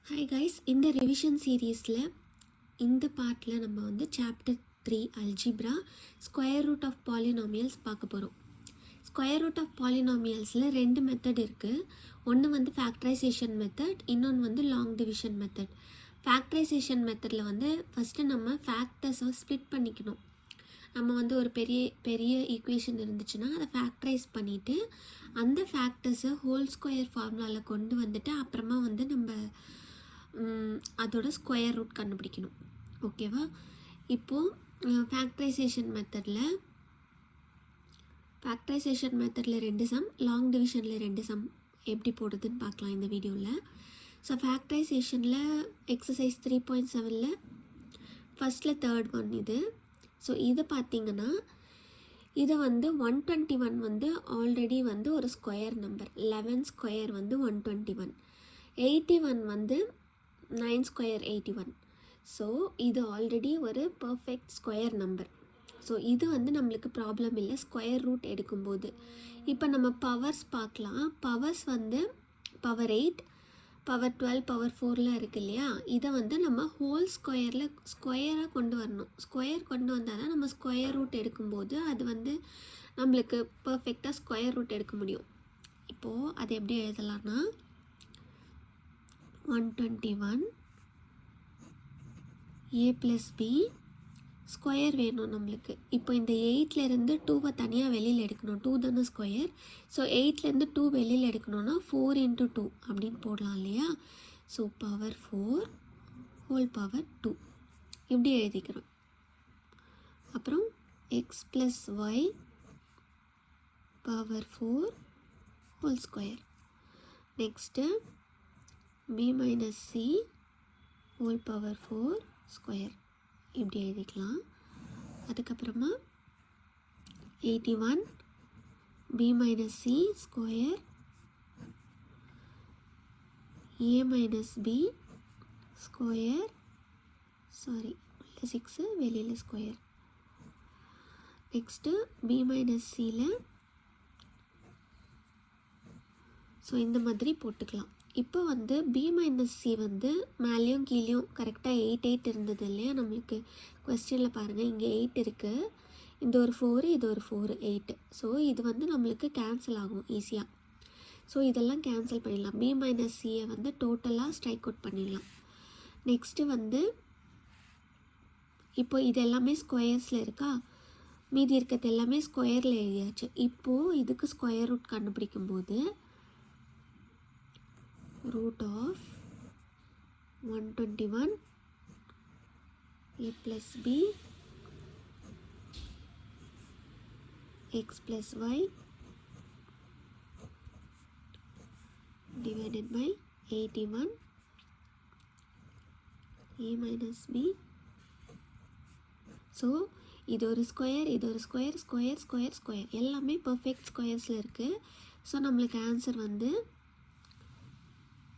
Hi guys, இந்த revision சீரீஸில் இந்த பார்ட்டில் நம்ம வந்து chapter 3 algebra square root of polynomials பார்க்க போகிறோம். ஸ்கொயர் ரூட் ஆஃப் பாலினாமியல்ஸில் ரெண்டு மெத்தட் இருக்குது. ஒன்று வந்து ஃபேக்டரைசேஷன் மெத்தட், இன்னொன்று வந்து லாங் டிவிஷன் மெத்தட். ஃபேக்டரைசேஷன் மெத்தடில் வந்து ஃபஸ்ட்டு நம்ம ஃபேக்டர்ஸை ஸ்ப்ளிட் பண்ணிக்கணும். நம்ம வந்து ஒரு பெரிய ஈக்குவேஷன் இருந்துச்சுன்னா அதை ஃபேக்டரைஸ் பண்ணிவிட்டு அந்த ஃபேக்டர்ஸை ஹோல் ஸ்கொயர் ஃபார்முலாவில் கொண்டு வந்துட்டு அப்புறமா வந்து நம்ம அதோட ஸ்கொயர் ரூட் கண்டுபிடிக்கணும். ஓகேவா? இப்போது ஃபேக்டரைசேஷன் மெத்தடில் ரெண்டு சம், லாங் டிவிஷனில் ரெண்டு சம் எப்படி போடுறதுன்னு பார்க்கலாம் இந்த வீடியோவில். ஸோ ஃபேக்டரைசேஷனில் எக்ஸசைஸ் 3.7 ஃபஸ்ட்டில் தேர்ட் ஒன் இது. ஸோ இது பார்த்திங்கன்னா இதை வந்து 121 வந்து ஆல்ரெடி வந்து ஒரு ஸ்கொயர் நம்பர். 11 ஸ்கொயர் வந்து 121, 81 வந்து 9 ஸ்கொயர் 81. ஸோ இது ஆல்ரெடி ஒரு பர்ஃபெக்ட் ஸ்கொயர் நம்பர். ஸோ இது வந்து நம்மளுக்கு ப்ராப்ளம் இல்லை ஸ்கொயர் ரூட் எடுக்கும்போது. இப்போ நம்ம பவர்ஸ் பார்க்கலாம். பவர்ஸ் வந்து பவர் 8, பவர் 12, பவர் 4லாம் இருக்குது இல்லையா? இதை வந்து நம்ம ஹோல் ஸ்கொயராக கொண்டு வரணும். ஸ்கொயர் கொண்டு வந்தால் தான் நம்ம ஸ்கொயர் ரூட் எடுக்கும்போது அது வந்து நம்மளுக்கு பர்ஃபெக்டாக ஸ்கொயர் ரூட் எடுக்க முடியும். இப்போது அது எப்படி எழுதலாம்னா 121 a + b ஸ்கொயர் வேணும் நம்மளுக்கு. இப்போ இந்த 8லேருந்து 2வை தனியாக வெளியில் எடுக்கணும். 2 தானே ஸ்கொயர். ஸோ 8லேருந்து 2 வெளியில் எடுக்கணும்னா 4 × 2 அப்படின்னு போடலாம் இல்லையா? ஸோ பவர் 4 ஹோல் பவர் 2 இப்படி எழுதிக்கிறோம். அப்புறம் x + y power 4 whole square. Next b - c whole power 4 square இப்படி எழுதிக்கலாம். அதுக்கப்புறமா 81 b - c square a - b square, sorry 6 வெளியில் ஸ்கொயர். நெக்ஸ்ட்டு b - cயில் ஸோ இந்த மாதிரி போட்டுக்கலாம். இப்போ வந்து b - c வந்து மேலேயும் கீழேயும் கரெக்டாக 8 8 இருந்தது இல்லையா? நம்மளுக்கு கொஸ்டினில் பாருங்கள், இங்கே 8 இருக்குது, இந்த ஒரு 4, இது ஒரு 4, 8. ஸோ இது வந்து நம்மளுக்கு கேன்சல் ஆகும் ஈஸியாக. ஸோ இதெல்லாம் கேன்சல் பண்ணிடலாம். b - c வந்து டோட்டலாக ஸ்ட்ரைக் அவுட் பண்ணிடலாம். நெக்ஸ்ட்டு வந்து இப்போ இது எல்லாமே ஸ்கொயர்ஸில் இருக்கா? மீதி இருக்கிறது எல்லாமே ஸ்கொயரில் எழுதியாச்சு. இப்போது இதுக்கு square root கண்டுபிடிக்கும்போது root of 121 a + b x + y divided by 81 a - b. So இது ஒரு ஸ்கொயர், இது ஒரு ஸ்கொயர், ஸ்கொயர் ஸ்கொயர் ஸ்கொயர் எல்லாமே பர்ஃபெக்ட் ஸ்கொயர்ஸில் இருக்குது. ஸோ நம்மளுக்கு ஆன்சர் வந்து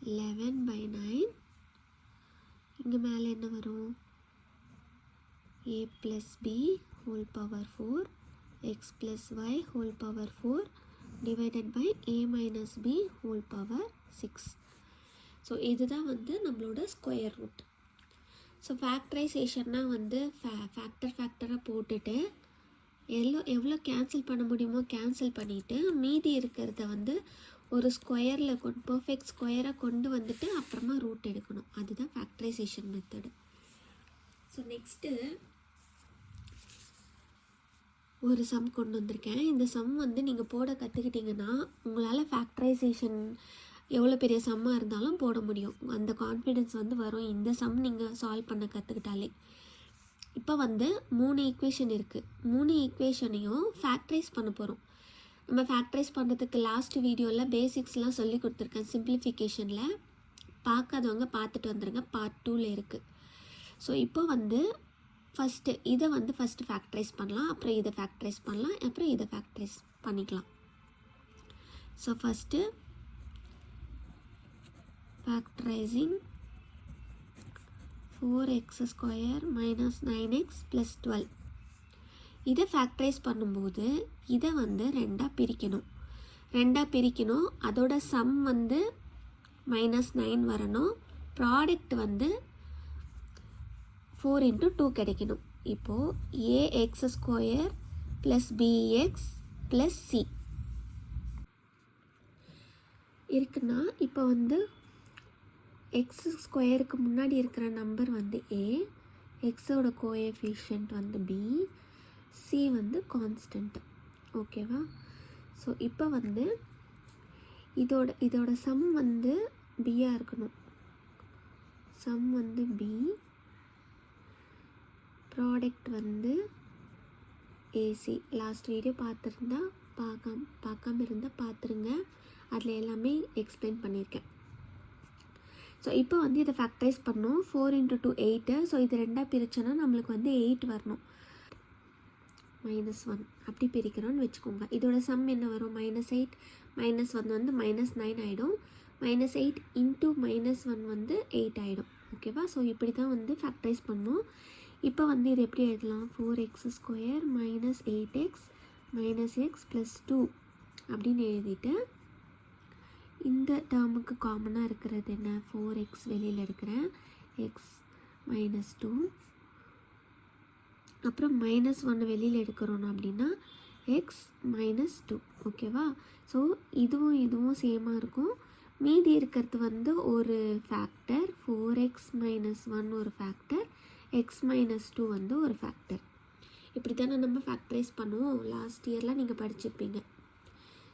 11/9. இங்கே மேலே என்ன வரும்? a + b whole power 4 x + y whole power 4 divided by a - b whole power 6. So இதுதான் வந்து நம்மளோட ஸ்கொயர் ரூட். ஸோ ஃபேக்டரைசேஷன்னா வந்து ஃபேக்டராக போட்டுட்டு எவ்வளோ கேன்சல் பண்ண முடியுமோ கேன்சல் பண்ணிவிட்டு மீதி இருக்கிறத வந்து ஒரு ஸ்கொயரில் பர்ஃபெக்ட் ஸ்கொயராக கொண்டு வந்துட்டு அப்புறமா ரூட் எடுக்கணும். அதுதான் ஃபேக்டரைசேஷன் மெத்தடு. ஸோ நெக்ஸ்ட்டு ஒரு சம் கொண்டு வந்திருக்கேன். இந்த சம் வந்து நீங்கள் போட கற்றுக்கிட்டிங்கன்னா உங்களால் ஃபேக்டரைசேஷன் எவ்வளோ பெரிய சம்மாக இருந்தாலும் போட முடியும். அந்த கான்ஃபிடென்ஸ் வந்து வரும் இந்த சம் நீங்கள் சால்வ் பண்ண கற்றுக்கிட்டாலே. இப்போ வந்து 3 ஈக்குவேஷன் இருக்குது. 3 ஈக்குவேஷனையும் ஃபேக்டரைஸ் பண்ண போகிறோம். நம்ம ஃபேக்டரைஸ் பண்ணுறதுக்கு லாஸ்ட் வீடியோவில் பேசிக்ஸ்லாம் சொல்லி கொடுத்துருக்கேன். சிம்பிளிஃபிகேஷனில் பார்க்காதவங்க பார்த்துட்டு வந்துடுங்க, பார்ட் 2ல் இருக்குது. ஸோ இப்போ வந்து இதை வந்து ஃபஸ்ட்டு ஃபேக்டரைஸ் பண்ணலாம், அப்புறம் இதை ஃபேக்டரைஸ் பண்ணலாம், அப்புறம் இதை ஃபேக்டரைஸ் பண்ணிக்கலாம். So first factorising 4x² - 9x + 12. இதை ஃபேக்டரைஸ் பண்ணும்போது இதை வந்து ரெண்டாக பிரிக்கணும். அதோட சம் வந்து -9 வரணும், ப்ராடக்ட் வந்து 4 into 2 கிடைக்கணும். இப்போது ax² + bx + c இருக்குன்னா இப்போ வந்து x² முன்னாடி இருக்கிற நம்பர் வந்து a, எக்ஸோட கோஎஃபிஷியன்ட் வந்து b, c வந்து கான்ஸ்டன்ட். ஓகேவா? ஸோ இப்போ வந்து இதோட சம் வந்து பியாக இருக்கணும். சம் வந்து b, ப்ராடக்ட் வந்து ஏசி. லாஸ்ட் வீடியோ பார்க்காம இருந்தால் பார்த்துருங்க, அதில் எல்லாமே எக்ஸ்பிளைன் பண்ணியிருக்கேன். ஸோ இப்போ வந்து இதை ஃபேக்டரைஸ் பண்ணோம். 4 into 2 8. ஸோ இது ரெண்டாக பிரிச்சோன்னா நம்மளுக்கு வந்து 8 வரணும். -1 அப்படி பிரிக்கிறோன்னு வச்சுக்கோங்க. இதோட சம் என்ன வரும்? -8 -1 வந்து -9 ஆகிடும். -8 into -1 வந்து 8 ஆகிடும். ஓகேவா? ஸோ இப்படி தான் வந்து ஃபேக்டரைஸ் பண்ணோம். இப்போ வந்து இது எப்படி எழுதலாம்? 4x² - 8x - x + 2 அப்படின்னு எழுதிட்டு இந்த டேர்முக்கு காமனாக இருக்கிறது என்ன? 4x வெளியில் இருக்கிறேன், x - 2, அப்புறம் -1 வெளியில் எடுக்கிறோம் அப்படின்னா x - 2. ஓகேவா? ஸோ இதுவும் சேமாக இருக்கும். மீதி இருக்கிறது வந்து ஒரு ஃபேக்டர், 4x - 1 ஒரு ஃபேக்டர், x - 2 வந்து ஒரு ஃபேக்டர். இப்படி தானே நம்ம ஃபேக்டரைஸ் பண்ணுவோம். லாஸ்ட் இயர்லாம் நீங்கள் படிச்சிருப்பீங்க.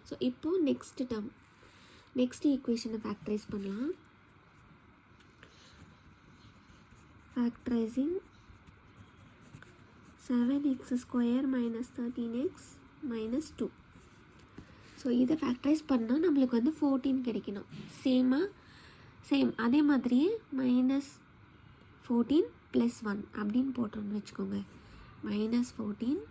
ஸோ இப்போது நெக்ஸ்ட் ஈக்குவேஷனை ஃபேக்டரைஸ் பண்ணலாம். Factorising 7x² - 13x - 2. ஸோ இதை ஃபேக்டரைஸ் பண்ணால் நம்மளுக்கு வந்து 14 கிடைக்கணும். சேம் அதே மாதிரியே -14 + 1 அப்படின்னு போட்டோம்னு வச்சுக்கோங்க. -14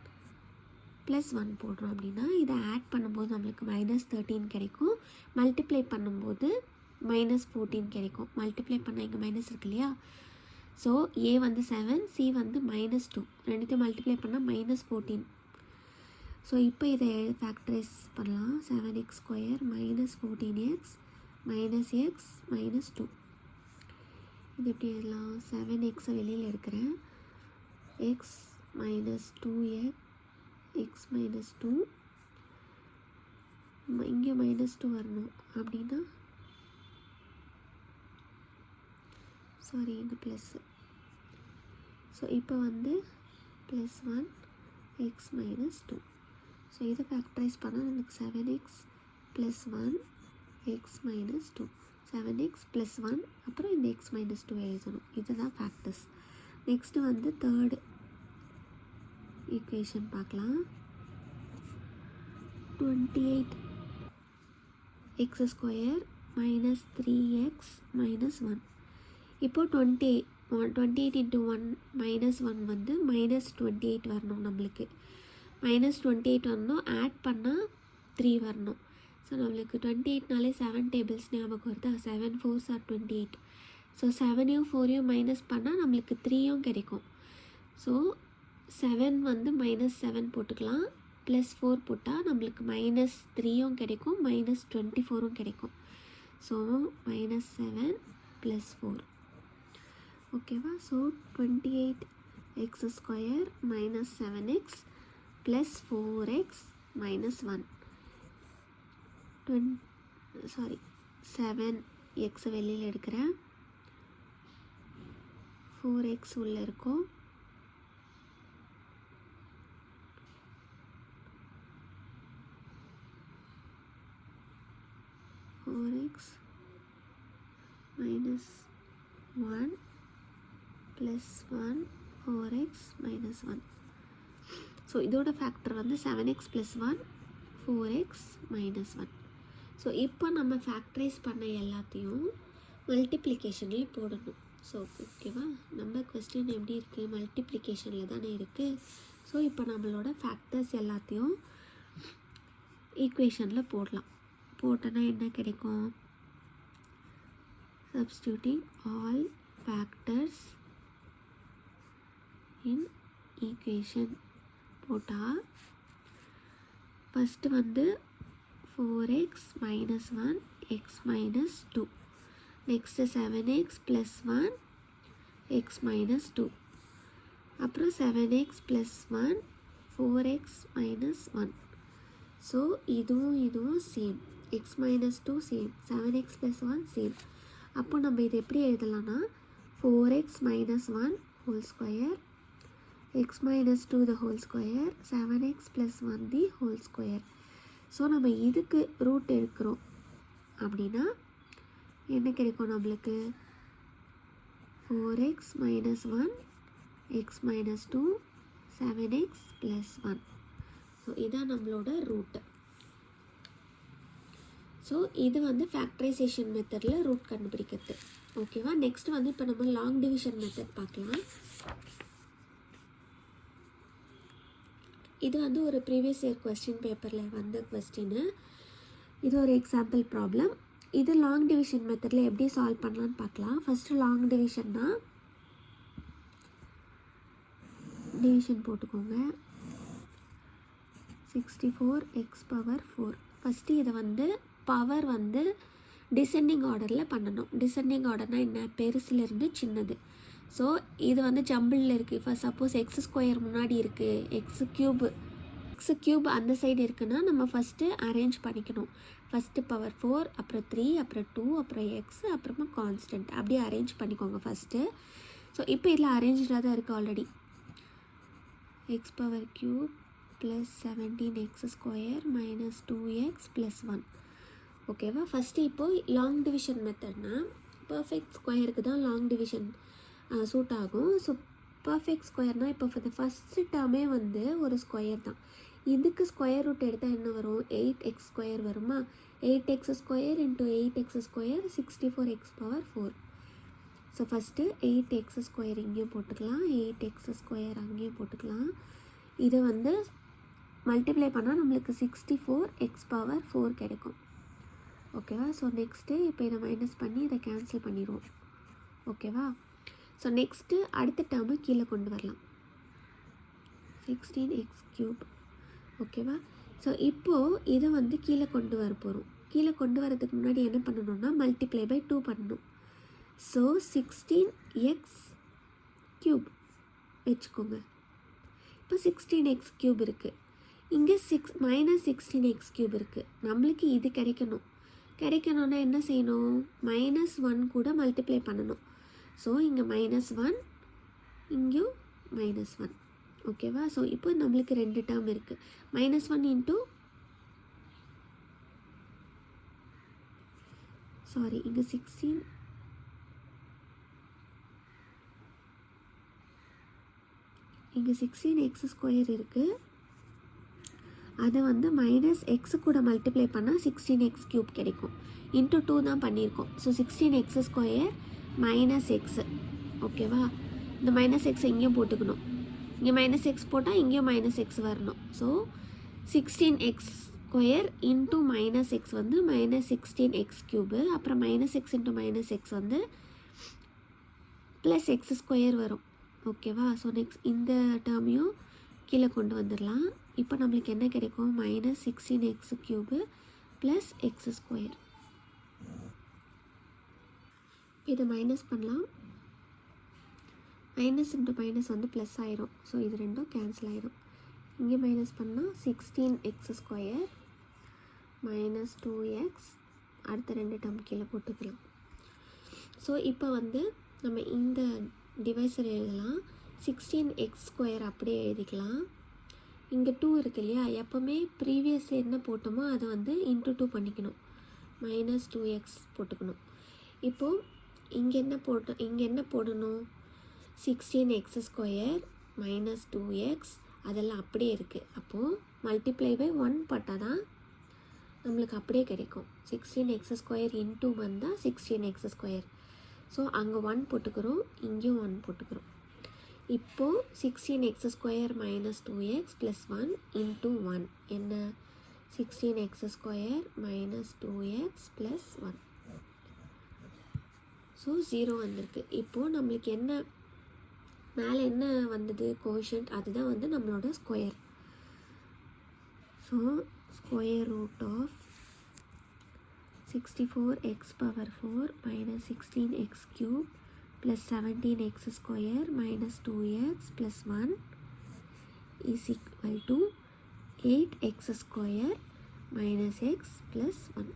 + 1 போடுறோம் அப்படின்னா இதை ஆட் பண்ணும்போது நம்மளுக்கு -13 கிடைக்கும். மல்டிப்ளை பண்ணும்போது -14 கிடைக்கும். மல்டிப்ளை பண்ணால் இங்கே மைனஸ் இருக்கு இல்லையா? ஸோ a வந்து 7, c வந்து -2, ரெண்டுத்தையும் மல்டிப்ளை பண்ணால் -14. ஸோ இப்போ இதை ஃபேக்டரைஸ் பண்ணலாம். 7x² - 14x - x - 2. இது எப்படி எழுதலாம்? 7x வெளியில் எடுக்கிறேன், x - 2x x - 2, இங்கே -2 வரணும். அப்படின்னா சாரி, இங்கே ப்ளஸ்ஸு. ஸோ இப்போ வந்து +1 x - 2. ஸோ இதை ஃபேக்டரைஸ் பண்ணால் நமக்கு 7x + 1 x - 2, 7x + 1, அப்புறம் இந்த x - 2 எழுதணும். இதுதான் ஃபேக்டர்ஸ். நெக்ஸ்ட்டு வந்து தேர்டு ஈக்குவேஷன் பார்க்கலாம். 28x² - 3x - 1. இப்போது 28 into 1 -1 வந்து -28 வரணும். நம்மளுக்கு -28 வரணும். ஆட் பண்ணால் 3 வரணும். ஸோ நம்மளுக்கு 28நாலே 7 டேபிள்ஸ் ஞாபகம் வருதா? 7 4s are 28. ஸோ 7யும் 4யும் மைனஸ் பண்ணால் நம்மளுக்கு 3யும் கிடைக்கும். ஸோ 7 வந்து -7 போட்டுக்கலாம், +4 போட்டால் நம்மளுக்கு -3யும் கிடைக்கும், -24ம் கிடைக்கும். ஸோ -7 + 4. ஓகேவா? So 28x² - 7x + 4x - 1. 7x வெளியில் எடுக்கிறேன், 4x உள்ளே இருக்கும். -4x - 1 + 1 4x - 1. ஸோ இதோட ஃபேக்டர் வந்து 7x + 1 4x - 1. ஸோ இப்போ நம்ம ஃபேக்டரைஸ் பண்ண எல்லாத்தையும் மல்டிப்ளிகேஷன்லேயே போடணும். ஸோ ஓகேவா? நம்ம கொஸ்டின் எப்படி இருக்குது? மல்டிப்ளிகேஷனில் தானே இருக்குது. ஸோ இப்போ நம்மளோட ஃபேக்டர்ஸ் எல்லாத்தையும் ஈக்குவேஷனில் போடலாம். போட்டோன்னா என்ன கிடைக்கும்? சப்ஸ்டியூட்டிங் ஆல் ஃபேக்டர்ஸ் இன் ஈக்குவேஷன் போட்டால் ஃபஸ்ட்டு வந்து 4x - 1 x - 2. Next 7x + 1 x - 2 அப்புறம் 7x + 1 4x - 1. ஸோ இதுவும் same. x - 2 same, 7x + 1 same. அப்போ நம்ம இது எப்படி எழுதலாம்னா 4x - 1 whole square x - 2 the whole square 7x + 1 the whole square. So நம்ம இதுக்கு ரூட் எடுக்கிறோம் அப்படின்னா என்ன கிடைக்கும் நம்மளுக்கு 4x - 1 x - 2 7x + 1. ஸோ இதான் நம்மளோட ரூட்டு. ஸோ இது வந்து ஃபேக்டரைசேஷன் மெத்தடில் ரூட் கண்டுபிடிக்கிறது. ஓகேவா? நெக்ஸ்ட் வந்து இப்போ நம்ம லாங் டிவிஷன் மெத்தட் பார்க்கலாம். இது வந்து ஒரு ப்ரீவியஸ் இயர் கொஸ்டின் பேப்பரில் வந்த கொஸ்டின்னு. இது ஒரு எக்ஸாம்பிள் ப்ராப்ளம். இது லாங் டிவிஷன் மெத்தடில் எப்படி சால்வ் பண்ணலான்னு பார்க்கலாம். ஃபஸ்ட்டு லாங் டிவிஷன்னா டிவிஷன் போட்டுக்கோங்க. 64x⁴. ஃபஸ்ட்டு இதை வந்து பவர் வந்து டிசெண்டிங் ஆர்டரில் பண்ணணும். டிசெண்டிங் ஆர்டர்னால் என்ன? பெருசுலேருந்து சின்னது. ஸோ இது வந்து ஜம்பிளில் இருக்குது. இப்போ சப்போஸ் x² முன்னாடி இருக்குது, x³ அந்த சைடு இருக்குன்னா நம்ம ஃபஸ்ட்டு அரேஞ்ச் பண்ணிக்கணும். ஃபஸ்ட்டு பவர் 4, அப்புறம் 3, அப்புறம் 2, அப்புறம் x, அப்புறமா கான்ஸ்டன்ட், அப்படியே அரேஞ்ச் பண்ணிக்கோங்க ஃபஸ்ட்டு. ஸோ இப்போ இதில் அரேஞ்சாக தான் இருக்குது ஆல்ரெடி. x³ + 17x² - 2x + 1. ஓகேவா? ஃபஸ்ட்டு இப்போது லாங் டிவிஷன் மெத்தட்னா பர்ஃபெக்ட் ஸ்கொயருக்கு தான் லாங் டிவிஷன் சூட் ஆகும். ஸோ பர்ஃபெக்ட் ஸ்கொயர்னால் இப்போ ஃபார் த ஃபஸ்ட்டு டேர்மே வந்து ஒரு ஸ்கொயர் தான். இதுக்கு ஸ்கொயர் ரூட் எடுத்தால் என்ன வரும்? 8x² வருமா? 8x² × 8x² 64x⁴. So first 8x² இங்கேயும் போட்டுக்கலாம், 8x² அங்கேயும் போட்டுக்கலாம். இதை வந்து மல்டிப்ளை பண்ணால் நம்மளுக்கு 64x⁴ கிடைக்கும். ஓகேவா? ஸோ நெக்ஸ்ட்டு இப்போ இதை மைனஸ் பண்ணி இதை கேன்சல் பண்ணிடுவோம். ஓகேவா? ஸோ நெக்ஸ்ட்டு அடுத்த டேர்மை கீழே கொண்டு வரலாம். 16x³. ஓகேவா? ஸோ இப்போது இதை வந்து கீழே கொண்டு வர போகிறோம். கீழே கொண்டு வரதுக்கு முன்னாடி என்ன பண்ணணும்னா மல்டிப்ளை பை 2 பண்ணணும். ஸோ 16x³ வச்சுக்கோங்க. இப்போ 16x³ இருக்குது. இங்கே -16x³ இருக்குது. நம்மளுக்கு இது கிடைக்கணும்னா என்ன செய்யணும்? -1 கூட மல்டிப்ளை பண்ணணும். ஸோ இங்கே -1, இங்கேயும் -1. ஓகேவா? ஸோ இப்போ நம்மளுக்கு 2 டேர்ம் இருக்குது. -1 இன்ட்டு இங்கே 16 இங்கே 16x² இருக்குது. அதை வந்து -x கூட மல்டிப்ளை பண்ணால் 16x³ கிடைக்கும். இன்ட்டு 2 தான் பண்ணியிருக்கோம். So 16x² - x. ஓகேவா? இந்த -x இங்கேயும் போட்டுக்கணும். இங்கே -x போட்டால் இங்கேயும் -x வரணும். ஸோ 16x² இன்ட்டு -x வந்து -16x³. அப்புறம் -x இன்ட்டு -x வந்து +x² வரும். ஓகேவா? ஸோ நெக்ஸ்ட் இந்த டேர்மையும் கீழே கொண்டு வந்துடலாம். இப்போ நம்மளுக்கு என்ன கிடைக்கும்? -16x³ + x². இதை மைனஸ் பண்ணலாம். மைனஸ் இன்ட்டு மைனஸ் வந்து ப்ளஸ் ஆயிரும். ஸோ இது ரெண்டும் கேன்சல் ஆயிடும். இங்கே மைனஸ் பண்ணால் 16x² - 2x. அடுத்த 2 டேர்ம் கீழே போட்டுக்கலாம். ஸோ இப்போ வந்து நம்ம இந்த டிவைசர் எழுதலாம். 16x² அப்படியே எழுதிக்கலாம். இங்கே 2 இருக்கு இல்லையா? எப்போவுமே ப்ரீவியஸ் என்ன போட்டோமோ அதை வந்து இன்ட்டு 2 பண்ணிக்கணும். -2x போட்டுக்கணும். இப்போது இங்கே என்ன போடணும்? 16x² - 2x அதெல்லாம் அப்படியே இருக்குது. அப்போது மல்டிப்ளை பை 1 போட்டால் தான் நம்மளுக்கு அப்படியே கிடைக்கும். 16x² இன்ட்டு வந்தால் 16x². ஸோ அங்கே 1 போட்டுக்கிறோம், இங்கேயும் 1 போட்டுக்கிறோம். இப்போது 16x² - 2x + 1 இன்ட்டு 1 என்ன? 16x² - 2x + 1. ஸோ 0 வந்திருக்கு. இப்போது நம்மளுக்கு என்ன மேலே என்ன வந்தது? கோஷன்ட். அதுதான் வந்து நம்மளோட square. So √16 64x power 4 minus 16x cube plus 17x square minus 2x plus 1 is equal to 8x square minus x plus 1.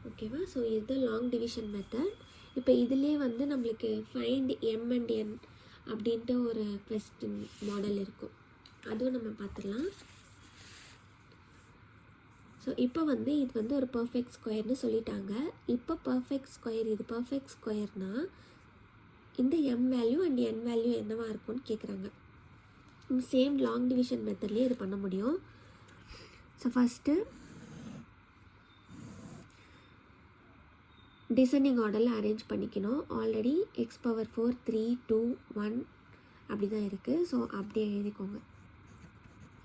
ஓகேவா? ஸோ இதுதான் லாங் டிவிஷன் மெத்தட். இப்போ இதிலே வந்து நம்மளுக்கு ஃபைண்ட் எம் அண்ட் என் அப்படின்ட்டு ஒரு கொஸ்டின் மாடல் இருக்கும், அதுவும் நம்ம பார்த்துடலாம். ஸோ இப்போ வந்து இது வந்து ஒரு பர்ஃபெக்ட் ஸ்கொயர்னு சொல்லிட்டாங்க. இப்போ பர்ஃபெக்ட் ஸ்கொயர், இது பர்ஃபெக்ட் ஸ்கொயர்னால் இந்த M value and N value என்னவாக இருக்கும்னு கேட்குறாங்க. சேம் லாங் டிவிஷன் மெத்தட்லேயே இது பண்ண முடியும். ஸோ ஃபஸ்ட்டு டிசெண்டிங் ஆர்டரில் அரேஞ்ச் பண்ணிக்கணும். ஆல்ரெடி எக்ஸ் பவர் 4 3 2 1 அப்படி தான் இருக்குது. ஸோ அப்படியே எழுதிக்கோங்க.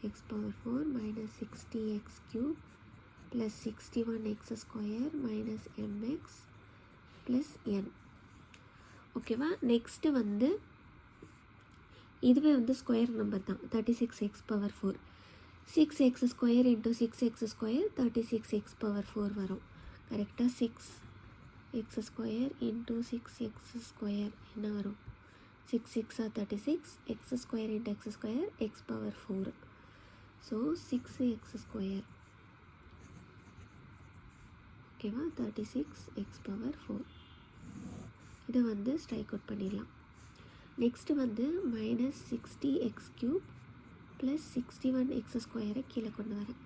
X power 4 minus 60x cube plus 61x square minus mx plus n. ஓகேவா? நெக்ஸ்ட்டு வந்து இதுவே வந்து ஸ்கொயர் நம்பர் தான், 36x power 4. 6x square into 6x square 36x power 4 வரும். கரெக்டாக 6x square into 6x square என்ன வரும்? 6 6 36, x square into x square x power 4. So 6x square ஓகேவா? 36x power 4. இதை வந்து ஸ்ட்ரைக் அவுட் பண்ணிடலாம். நெக்ஸ்ட்டு வந்து minus 60x cube plus 61x ஸ்கொயரை கீழே கொண்டு வரேன்.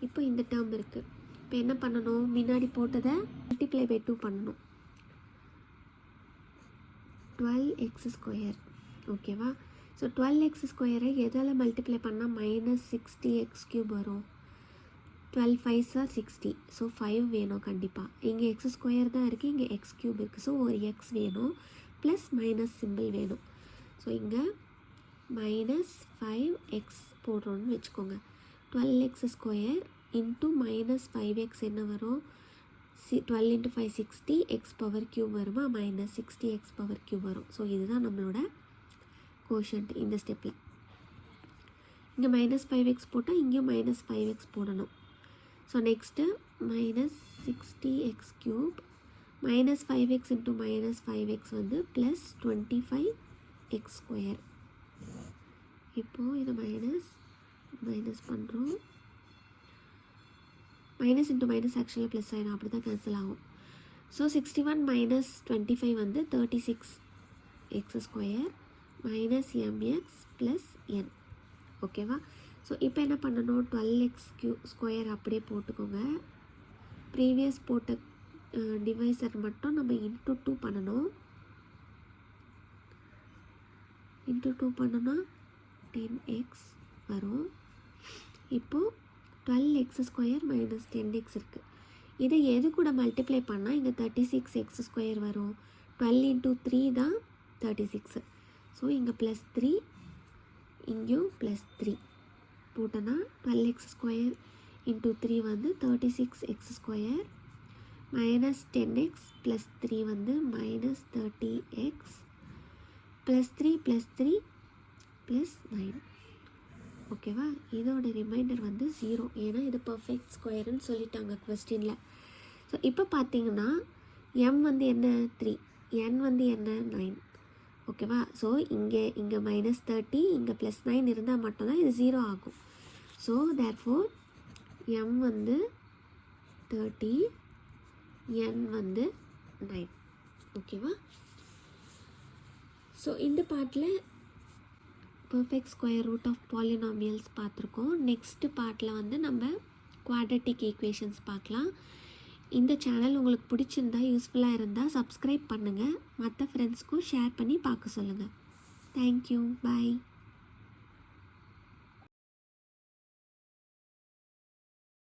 இப்போ இந்த டேர்ம் இருக்குது. இப்போ என்ன பண்ணணும்? முன்னாடி போட்டதை மல்டிப்ளை பை 2 பண்ணணும். 12x square. ஓகேவா? ஸோ 12x ஸ்கொயரை எதால் மல்டிப்ளை பண்ணால் மைனஸ் 60x கியூப் வரும். 12 5s are 60. ஸோ 5 வேணும் கண்டிப்பாக. இங்கே எக்ஸ் ஸ்கொயர் தான் இருக்குது, இங்கே எக்ஸ் கியூப் இருக்குது. ஸோ ஒரு எக்ஸ் வேணும், ப்ளஸ் மைனஸ் சிம்பிள் வேணும். ஸோ இங்கே மைனஸ் 5x போடுறோன்னு வச்சுக்கோங்க. 12x square into minus 5x என்ன வரும்? 12 இன்ட்டு 5 60, எக்ஸ் பவர் கியூப் வருமா? மைனஸ் 60x பவர் கியூப் வரும். ஸோ இதுதான் நம்மளோட கோஷன்ட் இந்த ஸ்டெப்பில். இங்கே மைனஸ் 5x போட்டால் இங்கேயும் மைனஸ் 5x போடணும். So next minus 60x cube minus 5x into minus 5x வந்து ப்ளஸ் 25x ஸ்கொயர். இப்போது இதை மைனஸ் பண்ணுறோம். மைனஸ் இன்ட்டு மைனஸ் ஆக்சுவலாக ப்ளஸ் ஆகிடும், அப்படி தான் கேன்சல் ஆகும். ஸோ 61 மைனஸ் 25 வந்து 36x square minus mx plus n. ஓகேவா? ஸோ இப்போ என்ன பண்ணணும்? 12x ஸ்கொயர் அப்படியே போட்டுக்கோங்க. ப்ரீவியஸ் போட்ட டிவைசர் மட்டும் நம்ம இன்ட்டு 2 பண்ணணும். இன்ட்டு 2 பண்ணோன்னா 10x வரும். இப்போது 12x ஸ்கொயர் மைனஸ் 10x இருக்குது. இதை எது கூட மல்டிப்ளை பண்ணால் இங்கே 36x ஸ்கொயர் வரும். 12 இன்ட்டு 3 தான் 36. ஸோ இங்கே ப்ளஸ் 3, இங்கேயும் ப்ளஸ் 3 போட்டோன்னா 12x ஸ்கொயர் இன்ட்டு 3 வந்து 36x square minus 10x plus 3 வந்து minus 30x plus 3 plus 3 plus 9. ஓகேவா? இதோட ரிமைண்டர் வந்து 0, ஏன்னா இது பர்ஃபெக்ட் ஸ்கொயருன்னு சொல்லிட்டாங்க கொஸ்டினில். ஸோ இப்போ பார்த்தீங்கன்னா m வந்து என்ன? 3, n வந்து என்ன? 9. ஓகேவா? ஸோ இங்கே மைனஸ் 30, இங்கே ப்ளஸ் 9 இருந்தால் மட்டும்தான் இது 0 ஆகும். ஸோ தேர்ஃபோர் m வந்து 30, n வந்து 9. ஓகேவா? ஸோ இந்த பார்ட்டில் perfect square root of polynomials பார்த்துருக்கோம். நெக்ஸ்ட்டு பார்ட்டில் வந்து நம்ம குவாட்ரட்டிக் ஈக்குவேஷன்ஸ் பார்க்கலாம். இந்த சேனல் உங்களுக்கு பிடிச்சிருந்தா, யூஸ்ஃபுல்லாக இருந்தால் சப்ஸ்கிரைப் பண்ணுங்கள். மற்ற ஃப்ரெண்ட்ஸ்க்கும் ஷேர் பண்ணி பார்க்க சொல்லுங்கள். தேங்க்யூ. பாய்.